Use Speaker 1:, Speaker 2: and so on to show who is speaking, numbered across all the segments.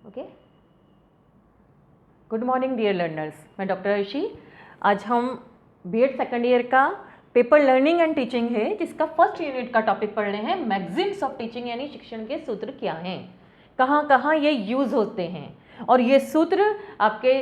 Speaker 1: Okay, good morning dear learners, मैं doctor Arshi. आज हम बीएड सेकेंड ईयर का पेपर लर्निंग एंड टीचिंग है जिसका फर्स्ट यूनिट का टॉपिक पढ़ रहे हैं। मैगजीम्स ऑफ टीचिंग यानी शिक्षण के सूत्र क्या हैं, कहाँ कहाँ ये यूज़ होते हैं, और ये सूत्र आपके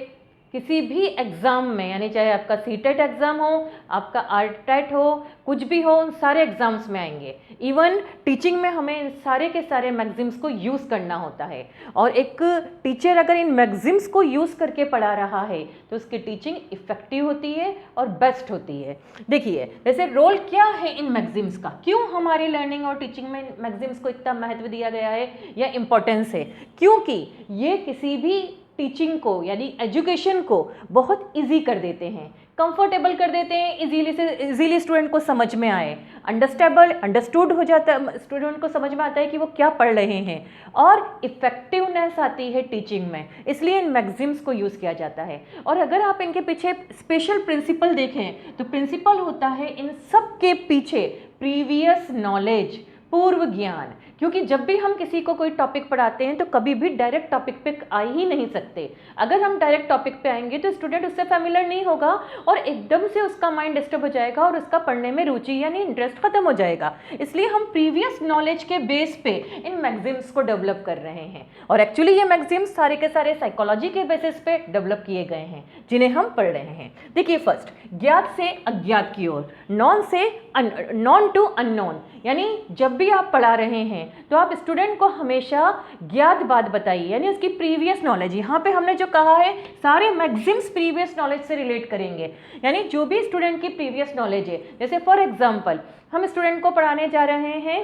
Speaker 1: किसी भी एग्ज़ाम में, यानी चाहे आपका सीटेट एग्ज़ाम हो, आपका आरटेट हो, कुछ भी हो, उन सारे एग्ज़ाम्स में आएंगे। इवन टीचिंग में हमें इन सारे के सारे मैगजीम्स को यूज़ करना होता है, और एक टीचर अगर इन मैगजीम्स को यूज़ करके पढ़ा रहा है तो उसकी टीचिंग इफ़ेक्टिव होती है और बेस्ट होती है। देखिए, जैसे रोल क्या है इन मैगजीम्स का, क्यों हमारी लर्निंग और टीचिंग में मैगजीम्स को इतना महत्व दिया गया है या इम्पोर्टेंस है, क्योंकि ये किसी भी टीचिंग को यानी एजुकेशन को बहुत इजी कर देते हैं, कंफर्टेबल कर देते हैं, इजीली स्टूडेंट को समझ में आए, अंडरस्टूड हो जाता है, स्टूडेंट को समझ में आता है कि वो क्या पढ़ रहे हैं, और इफ़ेक्टिवनेस आती है टीचिंग में, इसलिए इन मैगजीम्स को यूज़ किया जाता है। और अगर आप इनके पीछे स्पेशल प्रिंसिपल देखें तो प्रिंसिपल होता है इन सब के पीछे प्रीवियस नॉलेज, पूर्व ज्ञान। क्योंकि जब भी हम किसी को कोई टॉपिक पढ़ाते हैं तो कभी भी डायरेक्ट टॉपिक पे आ ही नहीं सकते। अगर हम डायरेक्ट टॉपिक पे आएंगे तो स्टूडेंट उससे फैमिलियर नहीं होगा और एकदम से उसका माइंड डिस्टर्ब हो जाएगा और उसका पढ़ने में रुचि यानी इंटरेस्ट खत्म हो जाएगा। इसलिए हम प्रीवियस नॉलेज के बेस पे इन मैगजीम्स को डेवलप कर रहे हैं, और एक्चुअली ये मैगजीम्स सारे के सारे साइकोलॉजी के बेसिस पे डेवलप किए गए हैं जिन्हें हम पढ़ रहे हैं। देखिए, फर्स्ट, ज्ञात से अज्ञात की ओर, नॉन टू अननोन, यानी जब भी आप पढ़ा रहे हैं तो आप स्टूडेंट को हमेशा ज्ञात बात बताइए, यानी उसकी प्रीवियस नॉलेज। यहाँ पे हमने जो कहा है सारे मैगजीम्स प्रीवियस नॉलेज से रिलेट करेंगे, यानी जो भी स्टूडेंट की प्रीवियस नॉलेज है। जैसे फॉर एग्जांपल हम स्टूडेंट को पढ़ाने जा रहे हैं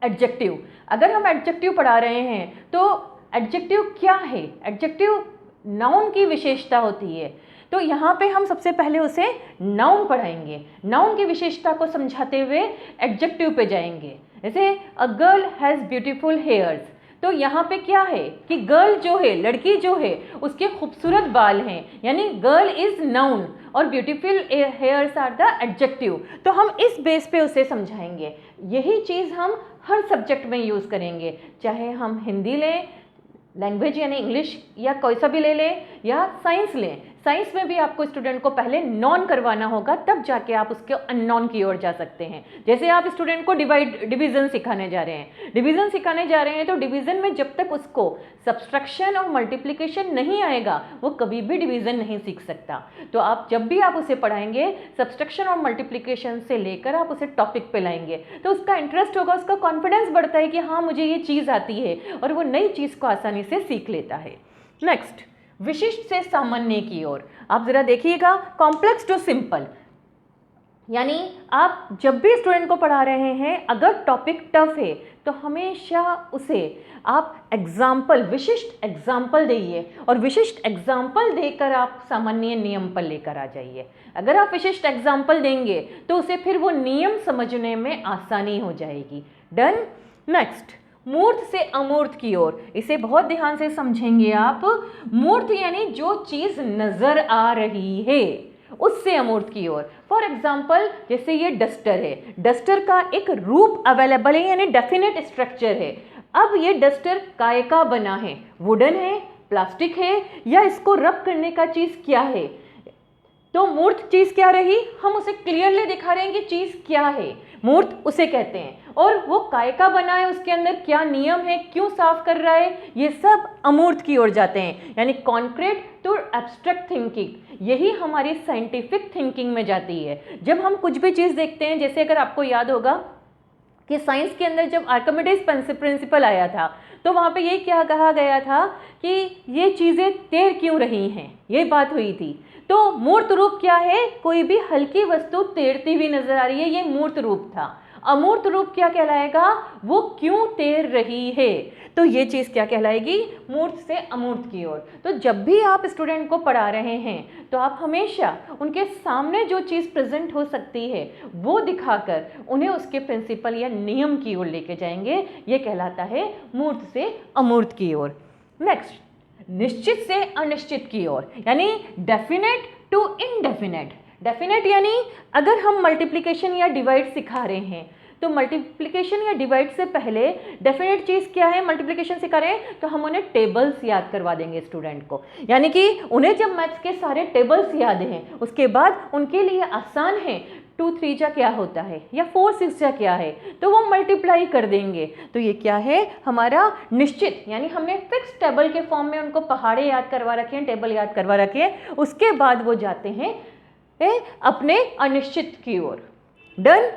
Speaker 1: एडजेक्टिव। अगर हम एडजेक्टिव पढ़ा रहे हैं तो एडजेक्टिव क्या है, एडजेक्टिव नाउन की विशेषता होती है, तो यहाँ पे हम सबसे पहले उसे नाउन पढ़ाएंगे, नाउन की विशेषता को समझाते हुए एडजेक्टिव पे जाएंगे। जैसे a girl has beautiful hairs, तो यहाँ पे क्या है कि गर्ल जो है, लड़की जो है, उसके खूबसूरत बाल हैं, यानी गर्ल इज नाउन और beautiful hairs are the adjective. तो हम इस बेस पे उसे समझाएंगे। यही चीज़ हम हर सब्जेक्ट में यूज़ करेंगे, चाहे हम हिंदी लें, लैंग्वेज यानी इंग्लिश, या कोई सा भी ले लें, या साइंस लें। साइंस में भी आपको स्टूडेंट को पहले नॉन करवाना होगा, तब जाके आप उसके अननॉन की ओर जा सकते हैं। जैसे आप स्टूडेंट को डिवीज़न सिखाने जा रहे हैं, तो डिवीज़न में जब तक उसको सब्सट्रैक्शन और मल्टीप्लिकेशन नहीं आएगा वो कभी भी डिवीज़न नहीं सीख सकता। तो आप जब भी आप उसे पढ़ाएंगे सब्सट्रैक्शन और मल्टीप्लिकेशन से लेकर आप उसे टॉपिक पे लाएंगे तो उसका इंटरेस्ट होगा, उसका कॉन्फिडेंस बढ़ता है कि हाँ मुझे ये चीज़ आती है, और वो नई चीज़ को आसानी से सीख लेता है। नेक्स्ट, विशिष्ट से सामान्य की ओर। आप जरा देखिएगा, कॉम्प्लेक्स टू सिंपल, यानी आप जब भी स्टूडेंट को पढ़ा रहे हैं अगर टॉपिक टफ है तो हमेशा उसे आप एग्जाम्पल, विशिष्ट एग्जाम्पल दीजिए, और विशिष्ट एग्जाम्पल देकर आप सामान्य नियम पर लेकर आ जाइए। अगर आप विशिष्ट एग्जाम्पल देंगे तो उसे फिर वो नियम समझने में आसानी हो जाएगी। डन। नेक्स्ट, मूर्त से अमूर्त की ओर। इसे बहुत ध्यान से समझेंगे आप। मूर्त यानी जो चीज़ नजर आ रही है, उससे अमूर्त की ओर। फॉर एग्जाम्पल, जैसे ये डस्टर है, डस्टर का एक रूप अवेलेबल है यानी डेफिनेट स्ट्रक्चर है। अब ये डस्टर काय का बना है, वुडन है, प्लास्टिक है, या इसको रब करने का चीज़ क्या है, तो मूर्त चीज़ क्या रही, हम उसे क्लियरली दिखा रहे हैं कि चीज़ क्या है, मूर्त उसे कहते हैं। और वो काय का बना है, उसके अंदर क्या नियम है, क्यों साफ कर रहा है, ये सब अमूर्त की ओर जाते हैं, यानी कॉन्क्रीट टू एब्स्ट्रैक्ट थिंकिंग। यही हमारी साइंटिफिक थिंकिंग में जाती है। जब हम कुछ भी चीज़ देखते हैं, जैसे अगर आपको याद होगा कि साइंस के अंदर जब आर्किमिडीज प्रिंसिपल आया था तो वहाँ पे ये क्या कहा गया था कि ये चीज़ें तैर क्यों रही हैं, ये बात हुई थी। तो मूर्त रूप क्या है, कोई भी हल्की वस्तु तैरती हुई नजर आ रही है, ये मूर्त रूप था। अमूर्त रूप क्या कहलाएगा, वो क्यों तैर रही है, तो ये चीज़ क्या कहलाएगी, मूर्त से अमूर्त की ओर। तो जब भी आप स्टूडेंट को पढ़ा रहे हैं तो आप हमेशा उनके सामने जो चीज़ प्रेजेंट हो सकती है वो दिखाकर उन्हें उसके प्रिंसिपल या नियम की ओर लेके जाएंगे। ये कहलाता है मूर्त से अमूर्त की ओर। नेक्स्ट, निश्चित से अनिश्चित की ओर, यानी डेफिनेट टू इनडेफिनेट। डेफिनेट यानी अगर हम मल्टीप्लिकेशन या डिवाइड सिखा रहे हैं तो मल्टीप्लिकेशन या डिवाइड से पहले डेफिनेट चीज़ क्या है, मल्टीप्लिकेशन से करें तो हम उन्हें टेबल्स याद करवा देंगे स्टूडेंट को, यानी कि उन्हें जब मैथ्स के सारे टेबल्स याद हैं उसके बाद उनके लिए आसान है 2 3 जा क्या होता है या 4 6 जा क्या है, तो वो मल्टीप्लाई कर देंगे। तो ये क्या है, हमारा निश्चित, यानी हमने फिक्स टेबल के फॉर्म में उनको पहाड़े याद करवा रखे हैं, टेबल याद करवा रखे हैं, उसके बाद वो जाते हैं अपने अनिश्चित की ओर। डन।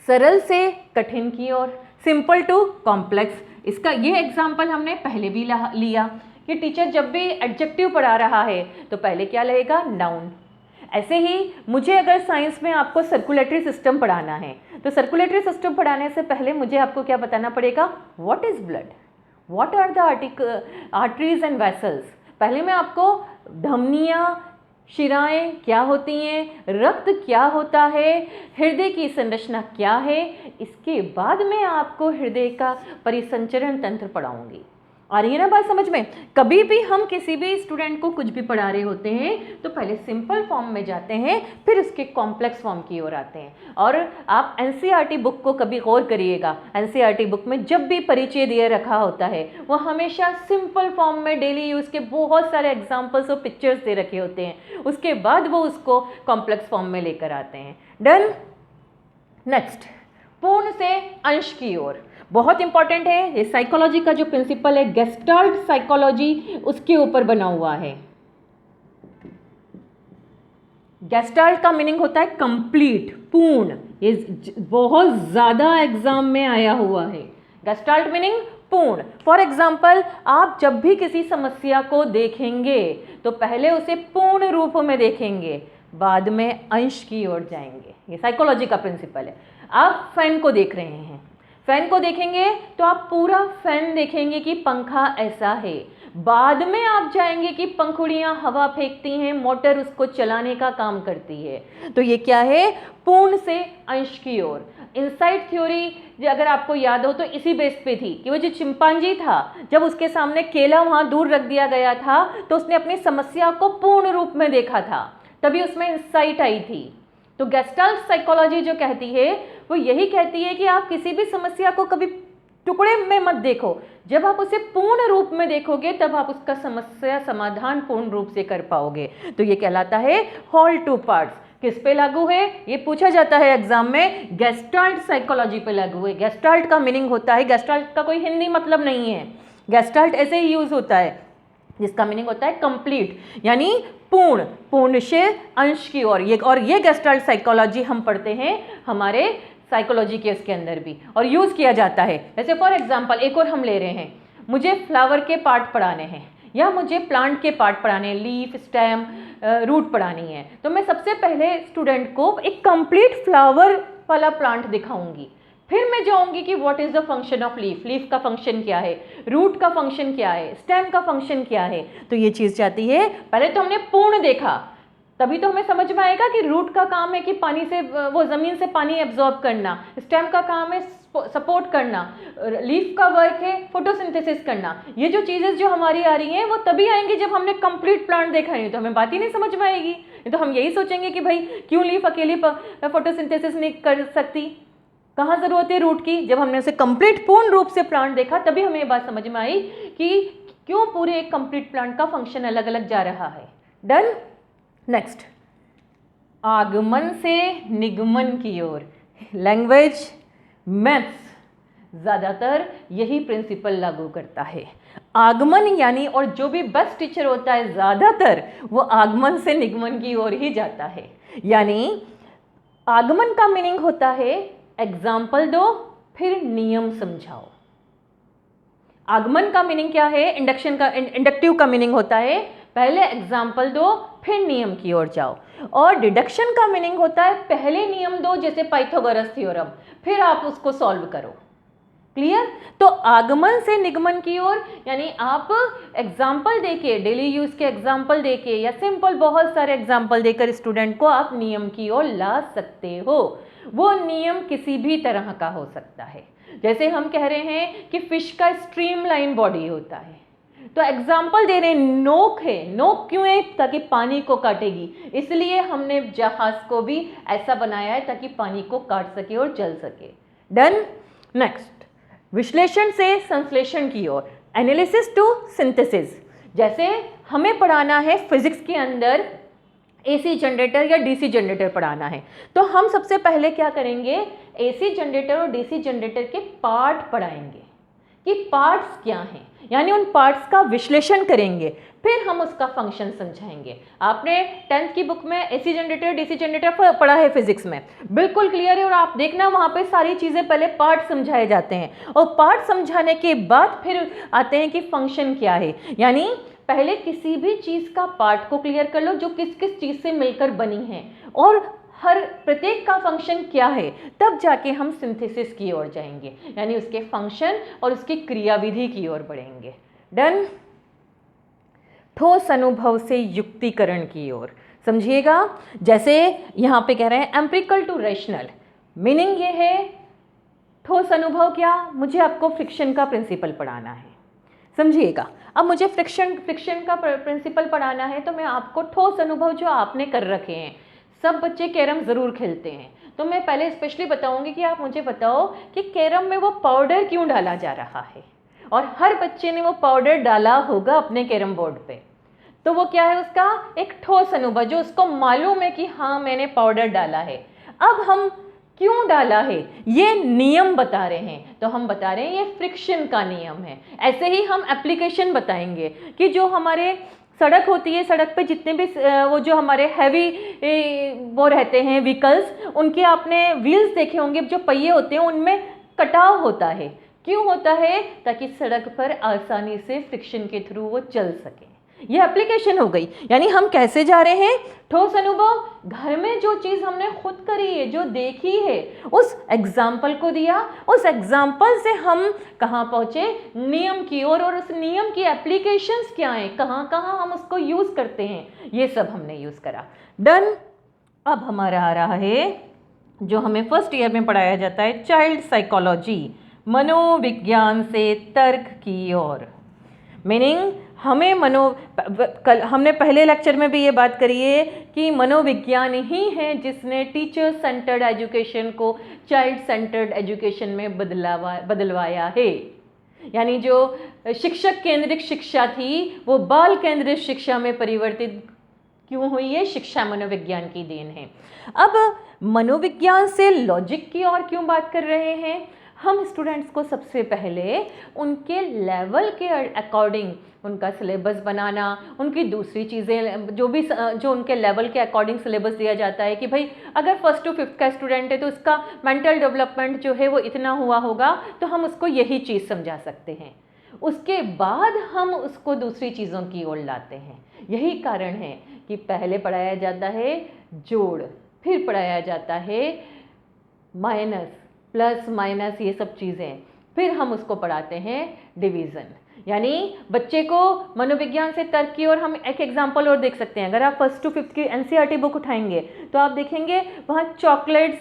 Speaker 1: सरल से कठिन की ओर, सिंपल टू कॉम्प्लेक्स। इसका ये एग्जाम्पल हमने पहले भी लिया कि टीचर जब भी एडजेक्टिव पढ़ा रहा है तो पहले क्या लगेगा, नाउन। ऐसे ही मुझे अगर साइंस में आपको सर्कुलेटरी सिस्टम पढ़ाना है तो सर्कुलेटरी सिस्टम पढ़ाने से पहले मुझे आपको क्या बताना पड़ेगा, what is blood, what are the arteries and vessels. पहले मैं आपको धमनियाँ, शिराएं क्या होती हैं, रक्त क्या होता है, हृदय की संरचना क्या है, इसके बाद मैं आपको हृदय का परिसंचरण तंत्र पढ़ाऊंगी। आ रही है ना बात समझ में। कभी भी हम किसी भी स्टूडेंट को कुछ भी पढ़ा रहे होते हैं तो पहले सिंपल फॉर्म में जाते हैं, फिर उसके कॉम्प्लेक्स फॉर्म की ओर आते हैं। और आप एनसीईआरटी बुक को कभी गौर करिएगा, एनसीईआरटी बुक में जब भी परिचय दिए रखा होता है वो हमेशा सिंपल फॉर्म में डेली यूज़ के बहुत सारे एग्जाम्पल्स और पिक्चर्स दे रखे होते हैं, उसके बाद वो उसको कॉम्प्लेक्स फॉर्म में लेकर आते हैं। डन। नेक्स्ट, पूर्ण से अंश की ओर, बहुत इंपॉर्टेंट है। ये साइकोलॉजी का जो प्रिंसिपल है, गेस्टाल्ट साइकोलॉजी, उसके ऊपर बना हुआ है। गेस्टाल्ट का मीनिंग होता है कंप्लीट, पूर्ण। ये बहुत ज़्यादा एग्जाम में आया हुआ है। गेस्टाल्ट मीनिंग पूर्ण। फॉर एग्जाम्पल, आप जब भी किसी समस्या को देखेंगे तो पहले उसे पूर्ण रूप में देखेंगे, बाद में अंश की ओर जाएंगे। ये साइकोलॉजी का प्रिंसिपल है। आप फैन को देख रहे हैं, फैन को देखेंगे तो आप पूरा फैन देखेंगे कि पंखा ऐसा है, बाद में आप जाएंगे कि पंखुड़ियाँ हवा फेंकती हैं, मोटर उसको चलाने का काम करती है। तो ये क्या है, पूर्ण से अंश की ओर। इनसाइट थ्योरी अगर आपको याद हो तो इसी बेस पे थी कि वो जो चिंपांजी था, जब उसके सामने केला वहाँ दूर रख दिया गया था तो उसने अपनी समस्या को पूर्ण रूप में देखा था, तभी उसमें इंसाइट आई थी। तो गेस्टाल्ट साइकोलॉजी जो कहती है वो यही कहती है कि आप किसी भी समस्या को कभी टुकड़े में मत देखो, जब आप उसे पूर्ण रूप में देखोगे तब आप उसका समस्या समाधान पूर्ण रूप से कर पाओगे। तो ये कहलाता है होल टू पार्ट्स। किस पे लागू है, ये पूछा जाता है एग्जाम में, गेस्टाल्ट साइकोलॉजी पे लागू है। गेस्टाल्ट का मीनिंग होता है, गेस्टाल्ट का कोई हिंदी मतलब नहीं है, गेस्टाल्ट ऐसे ही यूज होता है जिसका मीनिंग होता है कंप्लीट, यानी पूर्ण, पूर्ण से अंश की ओर। ये गेस्टाल्ट साइकोलॉजी हम पढ़ते हैं हमारे साइकोलॉजी के उसके अंदर भी, और यूज़ किया जाता है। जैसे फॉर एग्जांपल एक और हम ले रहे हैं, मुझे फ्लावर के पार्ट पढ़ाने हैं या मुझे प्लांट के पार्ट पढ़ाने हैं, लीफ, स्टेम, रूट पढ़ानी है, तो मैं सबसे पहले स्टूडेंट को एक कंप्लीट फ्लावर वाला प्लांट दिखाऊंगी, फिर मैं जाऊंगी कि what is the function of leaf, leaf का फंक्शन क्या है, रूट का फंक्शन क्या है, स्टेम का फंक्शन क्या है। तो ये चीज़ जाती है, पहले तो हमने पूर्ण देखा, तभी तो हमें समझ में आएगा कि रूट का काम है कि पानी से, वो ज़मीन से पानी एब्जॉर्ब करना, स्टेम का काम है सपोर्ट करना, लीफ का वर्क है फोटोसिंथेसिस करना। ये जो चीज़ें जो हमारी आ रही हैं वो तभी आएंगी जब हमने कंप्लीट प्लांट देखा है, तो हमें बात ही नहीं समझ में आएगी। तो हम यही सोचेंगे कि भाई क्यों लीफ अकेली फोटोसिंथेसिस नहीं कर सकती, कहाँ ज़रूरत है रूट की। जब हमने उसे कंप्लीट पूर्ण रूप से प्लांट देखा तभी हमें ये बात समझ में आई कि क्यों पूरे एक कंप्लीट प्लांट का फंक्शन अलग अलग जा रहा है। डन। नेक्स्ट, आगमन से निगमन की ओर, लैंग्वेज, मैथ्स ज़्यादातर यही प्रिंसिपल लागू करता है। आगमन यानी, और जो भी बेस्ट टीचर होता है ज़्यादातर वो आगमन से निगमन की ओर ही जाता है। यानी आगमन का मीनिंग होता है एग्जाम्पल दो फिर नियम समझाओ। आगमन का मीनिंग क्या है, इंडक्टिव का मीनिंग होता है पहले एग्जाम्पल दो फिर नियम की ओर जाओ। और डिडक्शन का मीनिंग होता है पहले नियम दो, जैसे पाइथागोरस थ्योरम, फिर आप उसको सॉल्व करो। क्लियर। तो आगमन से निगमन की ओर यानी आप एग्जाम्पल देके, डेली यूज के एग्जाम्पल देके या सिंपल बहुत सारे एग्जाम्पल देकर स्टूडेंट को आप नियम की ओर ला सकते हो। वो नियम किसी भी तरह का हो सकता है। जैसे हम कह रहे हैं कि फिश का स्ट्रीमलाइन बॉडी होता है, तो एग्जाम्पल दे रहे हैं, नोक है, नोक क्यों है? ताकि पानी को काटेगी, इसलिए हमने जहाज को भी ऐसा बनाया है ताकि पानी को काट सके और जल सके। डन। नेक्स्ट, विश्लेषण से संश्लेषण की ओर, एनालिसिस टू सिंथेसिस। जैसे हमें पढ़ाना है फिजिक्स के अंदर एसी जनरेटर या डीसी जनरेटर पढ़ाना है, तो हम सबसे पहले क्या करेंगे, एसी जनरेटर और डीसी जनरेटर के पार्ट पढ़ाएंगे कि पार्ट्स क्या हैं, यानी उन पार्ट्स का विश्लेषण करेंगे, फिर हम उसका फंक्शन समझाएंगे। आपने 10th की बुक में एसी जनरेटर डीसी जनरेटर पढ़ा है फिजिक्स में, बिल्कुल क्लियर है, और आप देखना वहाँ पे सारी चीज़ें पहले पार्ट समझाए जाते हैं, और पार्ट समझाने के बाद फिर आते हैं कि फंक्शन क्या है। यानी पहले किसी भी चीज़ का पार्ट को क्लियर कर लो जो किस किस चीज़ से मिलकर बनी है, और हर प्रत्येक का फंक्शन क्या है, तब जाके हम सिंथेसिस की ओर जाएंगे, यानी उसके फंक्शन और उसकी क्रियाविधि की ओर बढ़ेंगे। डन। ठोस अनुभव से युक्तिकरण की ओर, समझिएगा। जैसे यहाँ पे कह रहे हैं एम्पिरिकल टू रैशनल, मीनिंग ये है ठोस अनुभव क्या, मुझे आपको फ्रिक्शन का प्रिंसिपल पढ़ाना है, समझिएगा। अब मुझे फ्रिक्शन का प्रिंसिपल पढ़ाना है, तो मैं आपको ठोस अनुभव जो आपने कर रखे हैं, सब बच्चे कैरम ज़रूर खेलते हैं, तो मैं पहले स्पेशली बताऊंगी कि आप मुझे बताओ कि कैरम में वो पाउडर क्यों डाला जा रहा है, और हर बच्चे ने वो पाउडर डाला होगा अपने कैरम बोर्ड पे, तो वो क्या है, उसका एक ठोस अनुभव जो उसको मालूम है कि हाँ मैंने पाउडर डाला है। अब हम क्यों डाला है ये नियम बता रहे हैं, तो हम बता रहे हैं ये फ्रिक्शन का नियम है। ऐसे ही हम एप्लीकेशन बताएंगे कि जो हमारे सड़क होती है, सड़क पे जितने भी वो जो हमारे हैवी वो रहते हैं व्हीकल्स, उनके आपने व्हील्स देखे होंगे, जो पहिए होते हैं उनमें कटाव होता है, क्यों होता है, ताकि सड़क पर आसानी से फ्रिक्शन के थ्रू वो चल सके। ये एप्लीकेशन हो गई। यानी हम कैसे जा रहे हैं, ठोस अनुभव, घर में जो चीज़ हमने खुद करी है, जो देखी है, उस एग्जाम्पल को दिया, उस एग्जाम्पल से हम कहाँ पहुँचे, नियम की ओर, और उस नियम की एप्लीकेशंस क्या हैं, कहाँ कहाँ हम उसको यूज़ करते हैं, ये सब हमने यूज़ करा। डन। अब हमारा आ रहा है जो हमें फर्स्ट ईयर में पढ़ाया जाता है, चाइल्ड साइकोलॉजी, मनोविज्ञान से तर्क की ओर। मीनिंग हमें हमने पहले लेक्चर में भी ये बात करी है कि मनोविज्ञान ही है जिसने टीचर सेंटर्ड एजुकेशन को चाइल्ड सेंटर्ड एजुकेशन में बदलवाया है। यानी जो शिक्षक केंद्रित शिक्षा थी वो बाल केंद्रित शिक्षा में परिवर्तित क्यों हुई है, शिक्षा मनोविज्ञान की देन है। अब मनोविज्ञान से लॉजिक की ओर क्यों बात कर रहे हैं, हम स्टूडेंट्स को सबसे पहले उनके लेवल के अकॉर्डिंग उनका सिलेबस बनाना, उनकी दूसरी चीज़ें जो उनके लेवल के अकॉर्डिंग सिलेबस दिया जाता है कि भाई अगर 1st to 5th का स्टूडेंट है तो उसका मेंटल डेवलपमेंट जो है वो इतना हुआ होगा, तो हम उसको यही चीज़ समझा सकते हैं, उसके बाद हम उसको दूसरी चीज़ों की ओर लाते हैं। यही कारण है कि पहले पढ़ाया जाता है जोड़, फिर पढ़ाया जाता है माइनस, प्लस माइनस, ये सब चीज़ें, फिर हम उसको पढ़ाते हैं डिवीज़न। यानी बच्चे को मनोविज्ञान से तर्क की ओर हम एक एग्जांपल और देख सकते हैं। अगर आप 1st to 5th की NCERT बुक उठाएंगे तो आप देखेंगे वहाँ चॉकलेट्स,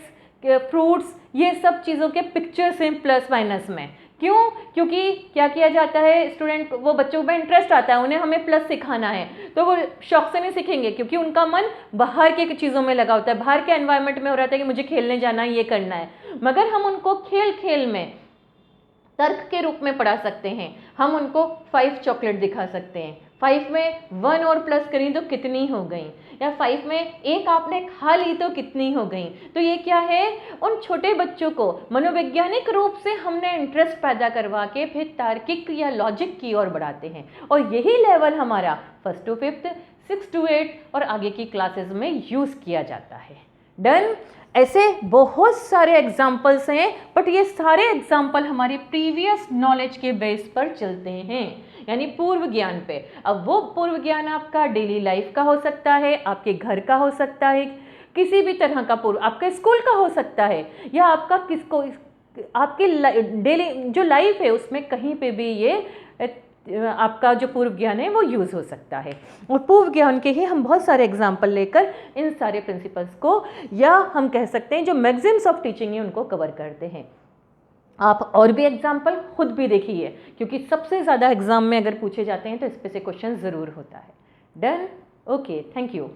Speaker 1: फ्रूट्स, ये सब चीज़ों के पिक्चर्स हैं प्लस माइनस में। क्यों? क्योंकि क्या किया जाता है, स्टूडेंट वो बच्चों में इंटरेस्ट आता है, उन्हें हमें प्लस सिखाना है, तो वो शौक से नहीं सीखेंगे क्योंकि उनका मन बाहर के चीज़ों में लगा होता है, बाहर के एनवायरनमेंट में हो रहा है कि मुझे खेलने जाना है, ये करना है। मगर हम उनको खेल खेल में तर्क के रूप में पढ़ा सकते हैं। हम उनको 5 चॉकलेट दिखा सकते हैं, 5 में 1 और प्लस करी तो कितनी हो गई, या 5 में एक आपने खा ली तो कितनी हो गई। तो ये क्या है, उन छोटे बच्चों को मनोवैज्ञानिक रूप से हमने इंटरेस्ट पैदा करवा के फिर तार्किक या लॉजिक की ओर बढ़ाते हैं, और यही लेवल हमारा 1st to 5th, 6 to 8 और आगे की क्लासेस में यूज़ किया जाता है। डन। ऐसे बहुत सारे एग्जाम्पल्स हैं, बट ये सारे एग्जाम्पल हमारे प्रीवियस नॉलेज के बेस पर चलते हैं, यानी पूर्व ज्ञान पे। अब वो पूर्व ज्ञान आपका डेली लाइफ का हो सकता है, आपके घर का हो सकता है, किसी भी तरह का पूर्व, आपका स्कूल का हो सकता है, या आपका आपकी डेली जो लाइफ है उसमें कहीं पे भी ये आपका जो पूर्व ज्ञान है वो यूज़ हो सकता है। और पूर्व ज्ञान के ही हम बहुत सारे एग्जाम्पल लेकर इन सारे प्रिंसिपल्स को, या हम कह सकते हैं जो मैक्सिम्स ऑफ टीचिंग है, उनको कवर करते हैं। आप और भी एग्जाम्पल खुद भी देखिए, क्योंकि सबसे ज़्यादा एग्जाम में अगर पूछे जाते हैं तो इस पे से क्वेश्चन ज़रूर होता है। डन? Okay, thank you.